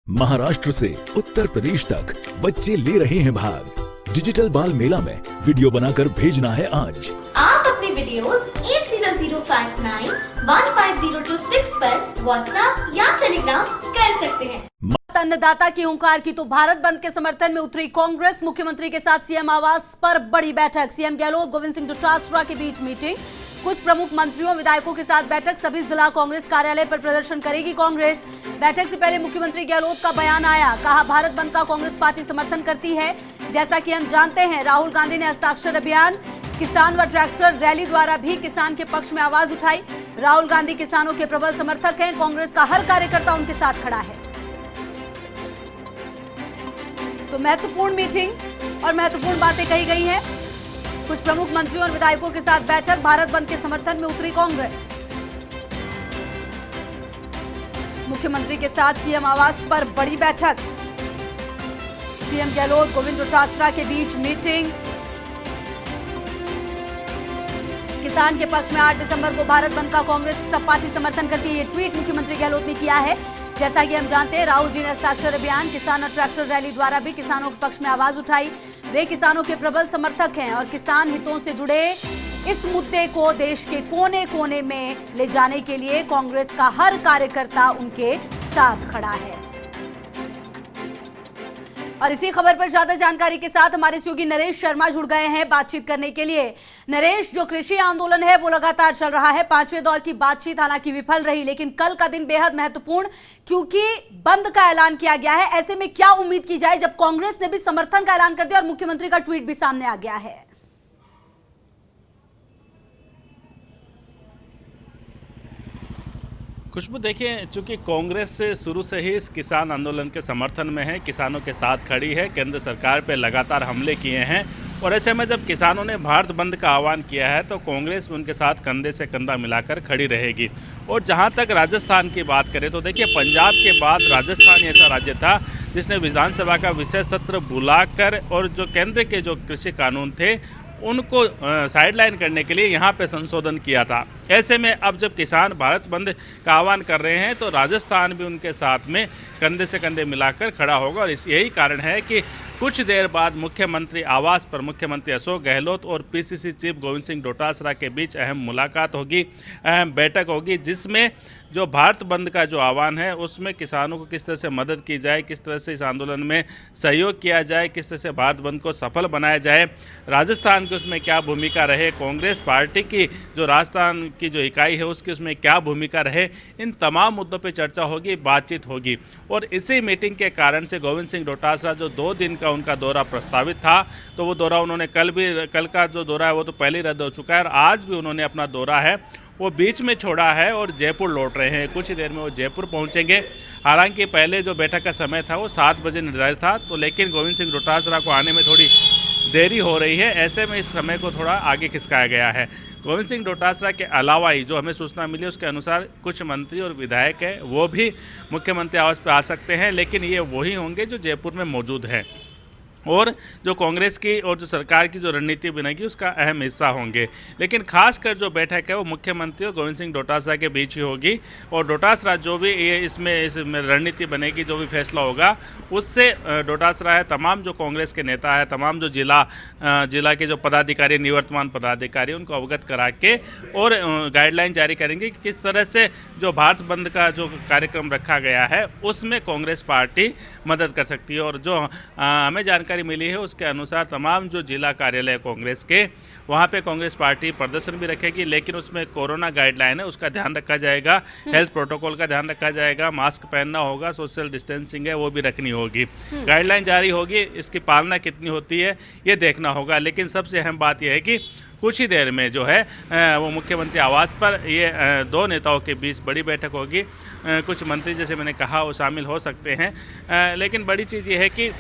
महाराष्ट्र से उत्तर प्रदेश तक बच्चे ले रहे हैं भाग। डिजिटल बाल मेला में वीडियो बनाकर भेजना है आज। आप अपने वीडियोस 8005915026 पर व्हाट्सएप या टेलीग्राम कर सकते हैं। अन्नदाता की हुंकार की तो भारत बंद के समर्थन में उतरी कांग्रेस। मुख्यमंत्री के साथ सीएम आवास पर बड़ी बैठक। सीएम गहलोत गोविंद सिंह डोटासरा के बीच मीटिंग। कुछ प्रमुख मंत्रियों विधायकों के साथ बैठक। सभी जिला कांग्रेस कार्यालय पर प्रदर्शन करेगी कांग्रेस। बैठक से पहले मुख्यमंत्री गहलोत का बयान आया। कहा, भारत बंद का कांग्रेस पार्टी समर्थन करती है। जैसा कि हम जानते हैं, राहुल गांधी ने हस्ताक्षर अभियान, किसान व ट्रैक्टर रैली द्वारा भी किसान के पक्ष में आवाज उठाई। राहुल गांधी किसानों के प्रबल समर्थक हैं। कांग्रेस का हर कार्यकर्ता उनके साथ खड़ा है। तो महत्वपूर्ण मीटिंग और महत्वपूर्ण बातें कही गई हैं। कुछ प्रमुख मंत्रियों और विधायकों के साथ बैठक। भारत बंद के समर्थन में उतरी कांग्रेस। मुख्यमंत्री के साथ सीएम आवास पर बड़ी बैठक। सीएम गहलोत गोविंद डोटासरा के बीच मीटिंग। किसान के पक्ष में 8 दिसंबर को भारत बंद का कांग्रेस पार्टी समर्थन करती है। ये ट्वीट मुख्यमंत्री गहलोत ने किया है। जैसा कि हम जानते हैं, राहुल जी ने हस्ताक्षर अभियान, किसान और ट्रैक्टर रैली द्वारा भी किसानों के पक्ष में आवाज उठाई। वे किसानों के प्रबल समर्थक हैं और किसान हितों से जुड़े इस मुद्दे को देश के कोने कोने में ले जाने के लिए कांग्रेस का हर कार्यकर्ता उनके साथ खड़ा है। और इसी खबर पर ज्यादा जानकारी के साथ हमारे सहयोगी नरेश शर्मा जुड़ गए हैं बातचीत करने के लिए। नरेश, जो कृषि आंदोलन है वो लगातार चल रहा है। 5वें दौर की बातचीत हालांकि विफल रही, लेकिन कल का दिन बेहद महत्वपूर्ण, क्योंकि बंद का ऐलान किया गया है। ऐसे में क्या उम्मीद की जाए जब कांग्रेस ने भी समर्थन का ऐलान कर दिया और मुख्यमंत्री का ट्वीट भी सामने आ गया है? खुशबू, देखिए, चूंकि कांग्रेस से शुरू से ही इस किसान आंदोलन के समर्थन में है, किसानों के साथ खड़ी है, केंद्र सरकार पे लगातार हमले किए हैं, और ऐसे में जब किसानों ने भारत बंद का आह्वान किया है तो कांग्रेस उनके साथ कंधे से कंधा मिलाकर खड़ी रहेगी। और जहां तक राजस्थान की बात करें तो देखिए, पंजाब के बाद राजस्थान ऐसा राज्य था जिसने विधानसभा का विशेष सत्र बुलाकर और जो केंद्र के जो कृषि कानून थे उनको साइडलाइन करने के लिए यहाँ पे संशोधन किया था। ऐसे में अब जब किसान भारत बंद का आह्वान कर रहे हैं तो राजस्थान भी उनके साथ में कंधे से कंधे मिलाकर खड़ा होगा। और यही कारण है कि कुछ देर बाद मुख्यमंत्री आवास पर मुख्यमंत्री अशोक गहलोत और पीसीसी चीफ गोविंद सिंह डोटासरा के बीच अहम मुलाकात होगी, अहम बैठक होगी, जिसमें जो भारत बंद का जो आह्वान है उसमें किसानों को किस तरह से मदद की जाए, किस तरह से इस आंदोलन में सहयोग किया जाए, किस तरह से भारत बंद को सफल बनाया जाए, राजस्थान की उसमें क्या भूमिका रहे, कांग्रेस पार्टी की जो राजस्थान की जो इकाई है उसकी उसमें क्या भूमिका रहे, इन तमाम मुद्दों पर चर्चा होगी, बातचीत होगी। और इसी मीटिंग के कारण से गोविंद सिंह डोटासरा जो 2 दिन का उनका दौरा प्रस्तावित था, तो वो दौरा उन्होंने कल का जो दौरा है वो तो पहले ही रद्द हो चुका है, और आज भी उन्होंने अपना दौरा है वो बीच में छोड़ा है और जयपुर लौट रहे हैं। कुछ ही देर में वो जयपुर पहुंचेंगे। हालांकि पहले जो बैठक का समय था वो 7 बजे निर्धारित था, तो लेकिन गोविंद सिंह डोटासरा को आने में थोड़ी देरी हो रही है। ऐसे में इस समय को थोड़ा आगे खिसकाया गया है। गोविंद सिंह डोटासरा के अलावा ही जो हमें सूचना मिली उसके अनुसार कुछ मंत्री और विधायक हैं वो भी मुख्यमंत्री आवास पर आ सकते हैं, लेकिन ये वही होंगे जो जयपुर में मौजूद हैं और जो कांग्रेस की और जो सरकार की जो रणनीति बनेगी उसका अहम हिस्सा होंगे। लेकिन खासकर जो बैठक है वो मुख्यमंत्री और गोविंद सिंह डोटासरा के बीच ही होगी, और डोटासरा जो भी इसमें रणनीति बनेगी, जो भी फैसला होगा उससे डोटासरा है, तमाम जो कांग्रेस के नेता है, तमाम जो जिला के जो पदाधिकारी, निवर्तमान पदाधिकारी, उनको अवगत करा के और गाइडलाइन जारी करेंगे कि किस तरह से जो भारत बंद का जो कार्यक्रम रखा गया है उसमें कांग्रेस पार्टी मदद कर सकती है। और जो हमें जानकारी मिली है उसके अनुसार तमाम जो जिला कार्यालय कांग्रेस के वहाँ पे कांग्रेस पार्टी प्रदर्शन भी रखेगी, लेकिन उसमें कोरोना गाइडलाइन है उसका ध्यान रखा जाएगा, हेल्थ प्रोटोकॉल का ध्यान रखा जाएगा, मास्क पहनना होगा, सोशल डिस्टेंसिंग है वो भी रखनी होगी, गाइडलाइन जारी होगी, इसकी पालना कितनी होती है ये देखना होगा। लेकिन सबसे अहम बात यह है कि कुछ ही देर में जो है वो मुख्यमंत्री आवास पर ये 2 नेताओं के बीच बड़ी बैठक होगी। कुछ मंत्री, जैसे मैंने कहा, वो शामिल हो सकते हैं, लेकिन बड़ी चीज़ ये है कि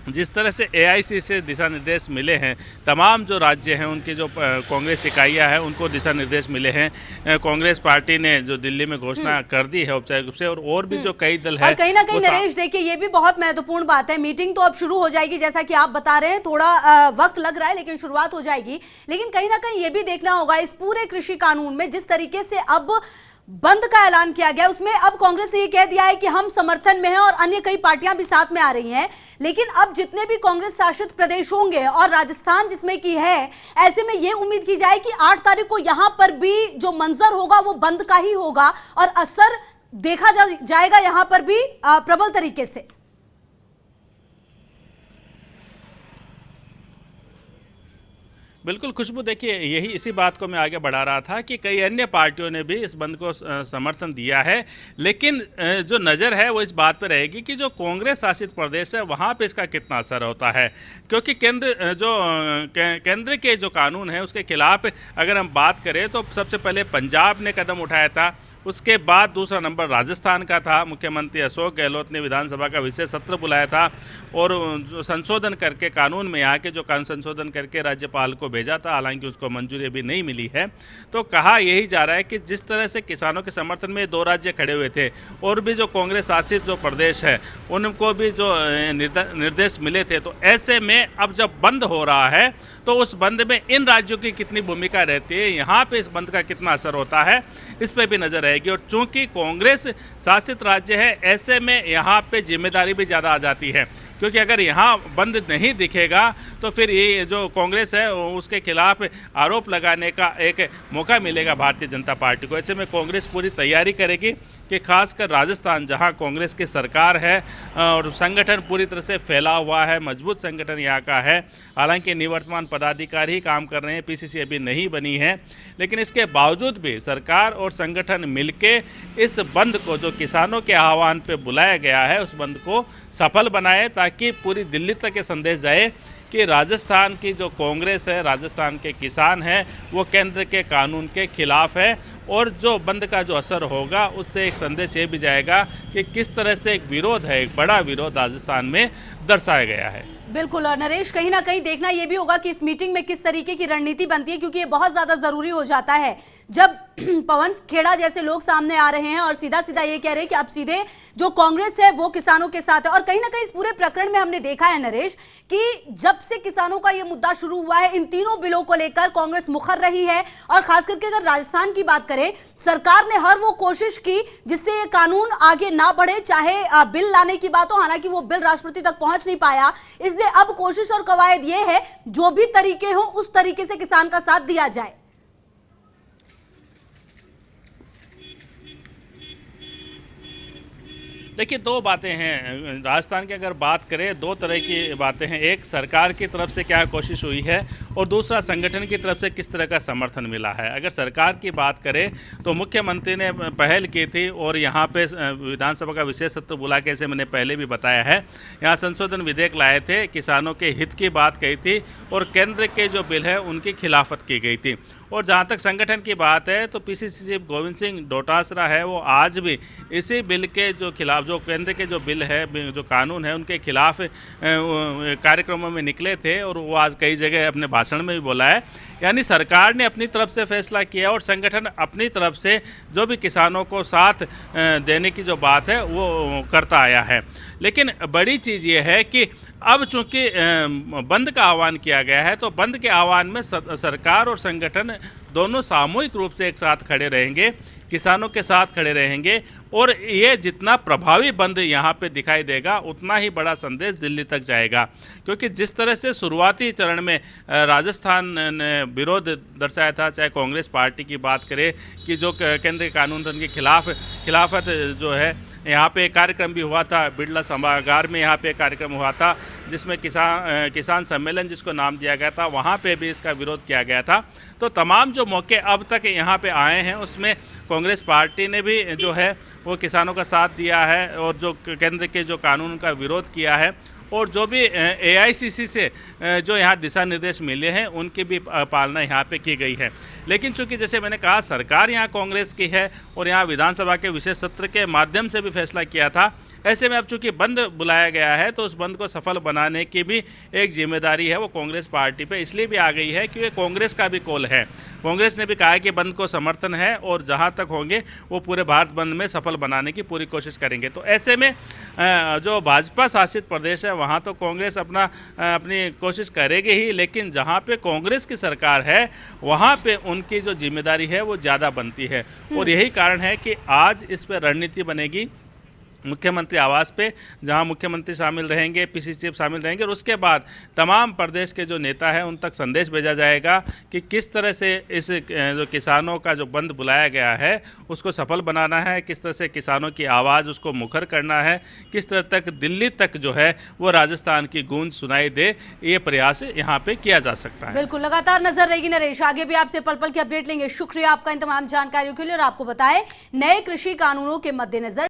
जिस तरह से एआईसी से दिशा निर्देश मिले हैं, तमाम जो राज्य हैं उनकी जो कांग्रेस इकाइयां हैं उनको दिशा निर्देश मिले हैं। कांग्रेस पार्टी ने जो दिल्ली में घोषणा कर दी है औपचारिक रूप से, और भी जो कई दल है, और कहीं ना कहीं नरेश, देखिए ये भी बहुत महत्वपूर्ण बात है। मीटिंग तो अब शुरू हो जाएगी, जैसा कि आप बता रहे हैं, थोड़ा वक्त लग रहा है लेकिन शुरुआत हो जाएगी। लेकिन कहीं ना कहीं ये भी देखना होगा इस पूरे कृषि कानून में जिस तरीके से अब बंद का ऐलान किया गया, उसमें अब कांग्रेस ने यह कह दिया है कि हम समर्थन में हैं और अन्य कई पार्टियां भी साथ में आ रही हैं। लेकिन अब जितने भी कांग्रेस शासित प्रदेश होंगे और राजस्थान जिसमें की है, ऐसे में यह उम्मीद की जाए कि 8 तारीख को यहां पर भी जो मंजर होगा वो बंद का ही होगा और असर देखा जाएगा यहां पर भी प्रबल तरीके से। बिल्कुल खुशबू, देखिए यही इसी बात को मैं आगे बढ़ा रहा था कि कई अन्य पार्टियों ने भी इस बंद को समर्थन दिया है, लेकिन जो नज़र है वो इस बात पर रहेगी कि जो कांग्रेस शासित प्रदेश है वहाँ पे इसका कितना असर होता है, क्योंकि केंद्र के जो कानून है उसके खिलाफ अगर हम बात करें तो सबसे पहले पंजाब ने कदम उठाया था, उसके बाद दूसरा नंबर राजस्थान का था। मुख्यमंत्री अशोक गहलोत ने विधानसभा का विशेष सत्र बुलाया था और जो संशोधन करके कानून में यहाँ के जो कानून संशोधन करके राज्यपाल को भेजा था, हालांकि उसको मंजूरी अभी नहीं मिली है। तो कहा यही जा रहा है कि जिस तरह से किसानों के समर्थन में 2 राज्य खड़े हुए थे और भी जो कांग्रेस शासित जो प्रदेश है उनको भी जो निर्देश मिले थे, तो ऐसे में अब जब बंद हो रहा है तो उस बंद में इन राज्यों की कितनी भूमिका रहती है, यहाँ पे इस बंद का कितना असर होता है, इस पे भी नज़र रहेगी। और चूंकि कांग्रेस शासित राज्य है, ऐसे में यहाँ पे जिम्मेदारी भी ज़्यादा आ जाती है, क्योंकि अगर यहाँ बंद नहीं दिखेगा तो फिर ये जो कांग्रेस है उसके खिलाफ आरोप लगाने का एक मौका मिलेगा भारतीय जनता पार्टी को। ऐसे में कांग्रेस पूरी तैयारी करेगी कि खासकर राजस्थान जहाँ कांग्रेस की सरकार है और संगठन पूरी तरह से फैला हुआ है, मजबूत संगठन यहाँ का है, हालांकि निवर्तमान पदाधिकारी ही काम कर रहे हैं, पीसीसी अभी नहीं बनी है, लेकिन इसके बावजूद भी सरकार और संगठन मिलके इस बंद को जो किसानों के आह्वान पे बुलाया गया है उस बंद को सफल बनाए, ताकि पूरी दिल्ली तक ये संदेश जाए कि राजस्थान की जो कांग्रेस है, राजस्थान के किसान हैं, वो केंद्र के कानून के खिलाफ है। और जो बंद का जो असर होगा उससे एक संदेश ये भी जाएगा कि किस तरह से एक विरोध है, एक बड़ा विरोध राजस्थान में दर्शाया गया है। बिल्कुल, और नरेश कहीं ना कहीं देखना यह भी होगा कि इस मीटिंग में किस तरीके की रणनीति बनती है, क्योंकि ये बहुत ज्यादा जरूरी हो जाता है जब पवन खेड़ा जैसे लोग सामने आ रहे हैं और सीधा सीधा ये कह रहे हैं कि अब सीधे जो कांग्रेस है वो किसानों के साथ है। और कहीं ना कहीं इस पूरे प्रकरण में हमने देखा है नरेश कि जब से किसानों का ये मुद्दा शुरू हुआ है, इन तीनों बिलों को लेकर कांग्रेस मुखर रही है। और खास करके अगर राजस्थान की बात करें, सरकार ने हर वो कोशिश की जिससे ये कानून आगे ना बढ़े, चाहे बिल लाने की बात हो, हालांकि वो बिल राष्ट्रपति तक पहुंच नहीं पाया। इसलिए अब कोशिश और कवायद ये है जो भी तरीके हो उस तरीके से किसान का साथ दिया जाए। देखिए, 2 बातें हैं राजस्थान की, अगर बात करें 2 तरह की बातें हैं। एक, सरकार की तरफ से क्या कोशिश हुई है और दूसरा संगठन की तरफ से किस तरह का समर्थन मिला है। अगर सरकार की बात करें तो मुख्यमंत्री ने पहल की थी और यहाँ पे विधानसभा का विशेष सत्र बुला के, जैसे मैंने पहले भी बताया है, यहाँ संशोधन विधेयक लाए थे, किसानों के हित की बात कही थी और केंद्र के जो बिल है उनकी खिलाफत की गई थी। और जहाँ तक संगठन की बात है तो पीसीसी चीफ गोविंद सिंह डोटासरा है, वो आज भी इसी बिल के जो खिलाफ, जो केंद्र के जो बिल है, जो कानून है, उनके खिलाफ कार्यक्रमों में निकले थे और वो आज कई जगह अपने भाषण में भी बोला है। यानी सरकार ने अपनी तरफ से फैसला किया और संगठन अपनी तरफ से जो भी किसानों को साथ देने की जो बात है वो करता आया है। लेकिन बड़ी चीज़ ये है कि अब चूंकि बंद का आह्वान किया गया है तो बंद के आह्वान में सरकार और संगठन दोनों सामूहिक रूप से एक साथ खड़े रहेंगे, किसानों के साथ खड़े रहेंगे और ये जितना प्रभावी बंद यहाँ पे दिखाई देगा उतना ही बड़ा संदेश दिल्ली तक जाएगा। क्योंकि जिस तरह से शुरुआती चरण में राजस्थान ने विरोध दर्शाया था, चाहे कांग्रेस पार्टी की बात करें कि जो केंद्र के कानून के खिलाफत जो है, यहाँ पे एक कार्यक्रम भी हुआ था, बिड़ला सभागार में यहाँ पे एक कार्यक्रम हुआ था जिसमें किसान सम्मेलन जिसको नाम दिया गया था, वहाँ पे भी इसका विरोध किया गया था। तो तमाम जो मौके अब तक यहाँ पे आए हैं उसमें कांग्रेस पार्टी ने भी जो है वो किसानों का साथ दिया है और जो केंद्र के जो कानून का विरोध किया है और जो भी AICC से जो यहाँ दिशा निर्देश मिले हैं उनकी भी पालना यहाँ पे की गई है। लेकिन चूंकि जैसे मैंने कहा सरकार यहाँ कांग्रेस की है और यहाँ विधानसभा के विशेष सत्र के माध्यम से भी फैसला किया था ऐसे में अब चूंकि बंद बुलाया गया है तो उस बंद को सफल बनाने की भी एक जिम्मेदारी है वो कांग्रेस पार्टी पे इसलिए भी आ गई है कि कांग्रेस का भी कॉल है। कांग्रेस ने भी कहा कि बंद को समर्थन है और जहां तक होंगे वो पूरे भारत बंद में सफल बनाने की पूरी कोशिश करेंगे। तो ऐसे में जो भाजपा शासित प्रदेश है वहां तो कांग्रेस अपनी कोशिश करेगी ही, लेकिन जहां पे कांग्रेस की सरकार है वहां पे उनकी जो जिम्मेदारी है वो ज़्यादा बनती है। और यही कारण है कि आज इस पर रणनीति बनेगी मुख्यमंत्री आवास पे, जहां मुख्यमंत्री शामिल रहेंगे, पीसी चीफ शामिल रहेंगे और उसके बाद तमाम प्रदेश के जो नेता हैं उन तक संदेश भेजा जाएगा कि किस तरह से इस जो किसानों का जो बंद बुलाया गया है उसको सफल बनाना है, किस तरह से किसानों की आवाज़ उसको मुखर करना है, किस तरह तक दिल्ली तक जो है वो राजस्थान की गूंज सुनाई दे, ये प्रयास यहाँ पे किया जा सकता है। बिल्कुल, लगातार नजर रहेगी नरेश, आगे भी आपसे पल पल की अपडेट लेंगे। शुक्रिया आपका इन तमाम जानकारियों के लिए। और आपको बताएं, नए कृषि कानूनों के मद्देनजर